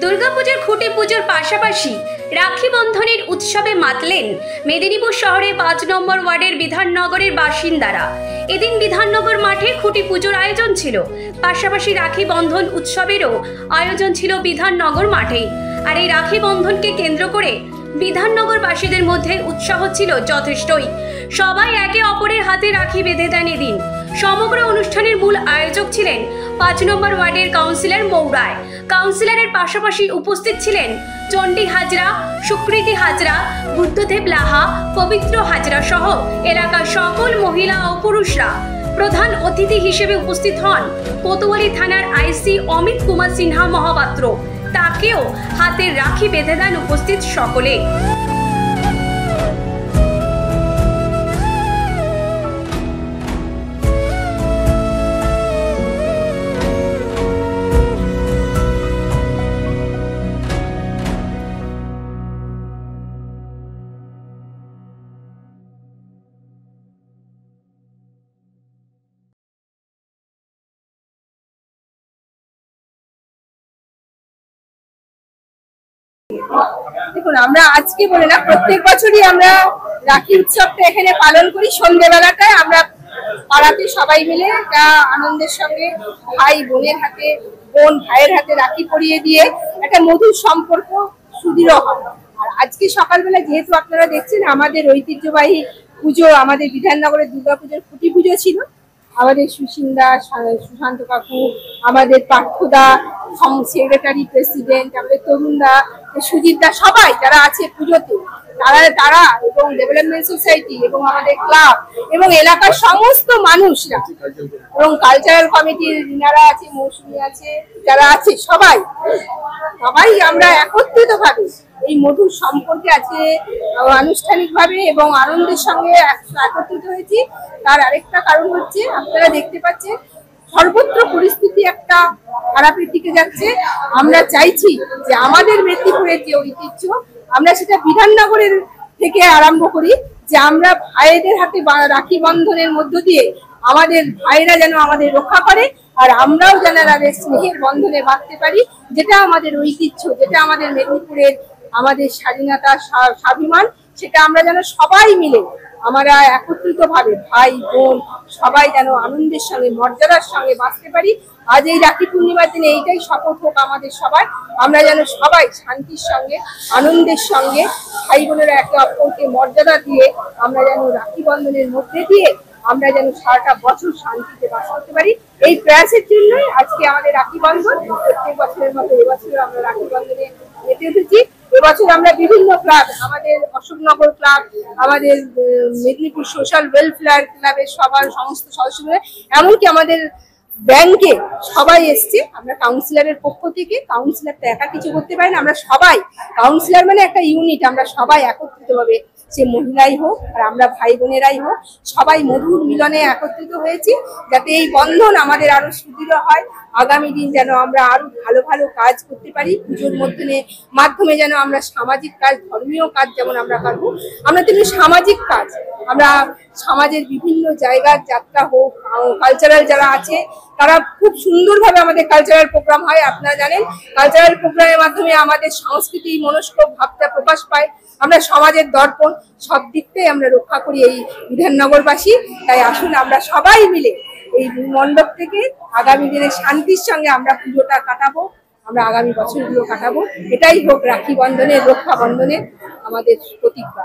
দুর্গাপূজার খুঁটি পুজোর পাশাপাশি রাখি বন্ধনের উৎসবে মাতলেন মেদিনীপুর শহরের ৫ নম্বর ওয়ার্ডের বিধাননগরের বাসিন্দারা। এদিন বিধাননগর মাঠে খুঁটি পুজোর আয়োজন ছিল, পাশাপাশি রাখি বন্ধন উৎসবেরও আয়োজন ছিল বিধাননগর মাঠেই। আর এই রাখি বন্ধনকে কেন্দ্র করে বিধাননগরবাসীদের মধ্যে উৎসাহ ছিল যথেষ্টই। সবাই একে অপরের হাতে রাখি বেঁধে দেন এদিন। সমগ্র অনুষ্ঠানের মূল আয়োজক ছিলেন ৫ নম্বর ওয়ার্ডের কাউন্সিলর মৌরায়। কাউন্সিলরের পাশাপাশি উপস্থিত ছিলেন চণ্ডী হাজরা, সুকৃতি হাজরা, বুদ্ধদেব লাহা, পবিত্র হাজরা সহ এলাকার সকল মহিলা ও পুরুষরা। প্রধান অতিথি হিসেবে উপস্থিত হন কোতোয়ালি থানার আইসি অমিত কুমার সিনহা মহাপাত্র। তাকেও হাতের রাখি বেঁধে দেন উপস্থিত সকলে। দেখুন, আমরা আজকে বলে না, প্রত্যেক বছরই আমরা রাখি উৎসবটা এখানে পালন করি। সন্ধ্যেবেলাটায় আমরা পাড়াতে সবাই মিলে একটা আনন্দের সঙ্গে ভাই বোনের হাতে, বোন ভাইয়ের হাতে রাখি পরিয়ে দিয়ে একটা মধুর সম্পর্ক সুদৃঢ় হয়। আর আজকে সকালবেলা যেহেতু আপনারা দেখছেন আমাদের ঐতিহ্যবাহী পুজো, আমাদের বিধাননগরের দুর্গাপুজোর খুঁটি পুজো ছিল। আমাদের সুসিন্দা, সুশান্ত কাকু, আমাদের পার্থদা, সেক্রেটারি, প্রেসিডেন্ট, আমাদের তরুণদা, সুজিতদা, সবাই যারা আছে পুজোতে, তারা এবং ডেভেলপমেন্ট সোসাইটি এবং আমাদের ক্লাব এবং এলাকার সমস্ত মানুষরা এবং কালচারাল কমিটির যারা আছে, মৌসুমী আছে, যারা আছে, সবাই আমরা একত্রিত ভাবে এই মধুর সম্পর্কে আজকে আনুষ্ঠানিকভাবে এবং আনন্দের সঙ্গে একত্রিত হয়েছি। তার আরেকটা কারণ হচ্ছে, আপনারা দেখতে পাচ্ছেন সর্বত্র পরিস্থিতি একটা খারাপের দিকে যাচ্ছে। আমরা চাইছি যে আমাদের মেদিনীপুরের যে ঐতিহ্য, আমরা সেটা বিধাননগরের থেকে আরম্ভ করি, যে আমরা ভাইদের হাতে রাখি বন্ধনের মধ্য দিয়ে আমাদের ভাইরা যেন আমাদের রক্ষা করে, আর আমরাও যেন তাদের স্নেহের বন্ধনে বাঁধতে পারি, যেটা আমাদের ঐতিহ্য, যেটা আমাদের মেদিনীপুরের আমাদের স্বাধীনতা, স্বাভিমান, সেটা আমরা যেন সবাই মিলে আমরা একত্রিত ভাবে ভাই বোন সবাই যেন আনন্দের সঙ্গে, মর্যাদার সঙ্গে বাঁচতে পারি। আজ এই রাখি পূর্ণিমার দিনে এইটাই শপথ হোক আমাদের সবাই, আমরা যেন সবাই শান্তির সঙ্গে, আনন্দের সঙ্গে ভাই বোনেরা একে অপরকে মর্যাদা দিয়ে আমরা যেন রাখি বন্ধনের মধ্যে দিয়ে আমরা যেন সারাটা বছর শান্তিতে বাস করতে পারি। এই প্রয়াসের জন্যই আজকে আমাদের রাখি বন্ধন। প্রত্যেক বছরের মতো এবছর আমরা রাখি বন্ধনে মেতে উঠেছি। এবছর আমরা বিভিন্ন ক্লাব, আমাদের অশোকনগর ক্লাব, আমাদের মেদিনীপুর সোশ্যাল ওয়েলফেয়ার ক্লাবের সমস্ত সদস্য, এমনকি আমাদের ব্যাংকে সবাই এসছে। আমরা কাউন্সিলরের পক্ষ থেকে, কাউন্সিলর তো একা কিছু করতে পারে না, আমরা সবাই, কাউন্সিলর মানে একটা ইউনিট, আমরা সবাই একত্রিত ভাবে, সে মহিলাই হোক আর আমরা ভাই বোনেরাই হোক, সবাই মধুর মিলনে একত্রিত হয়েছি, যাতে এই বন্ধন আমাদের আরো সুদৃঢ় হয়। আগামী দিন যেন আমরা আরো ভালো ভালো কাজ করতে পারি। পুজোর মাধ্যমে যেন আমরা সামাজিক কাজ, ধর্মীয় কাজ যেমন আমরা পারবো, আমরা তেমনি সামাজিক কাজ, আমরা সমাজের বিভিন্ন জায়গার যাত্রা হোক, কালচারাল যারা আছে তারা খুব সুন্দরভাবে আমাদের কালচারাল প্রোগ্রাম হয়। আপনারা জানেন, কালচারাল প্রোগ্রামের মাধ্যমে আমাদের সংস্কৃতি, মনস্ক ভাবটা প্রকাশ পায়। আমরা সমাজের দর্পণ, সব দিকটাই আমরা রক্ষা করি এই বিধাননগরবাসী। তাই আসুন আমরা সবাই মিলে এই মণ্ডপ থেকে আগামী দিনে শান্তির সঙ্গে আমরা পুজোটা কাটাবো, আমরা আগামী বছরগুলো কাটাবো। এটাই হোক রাখি বন্ধনের, রক্ষা বন্ধনের আমাদের প্রতিজ্ঞা।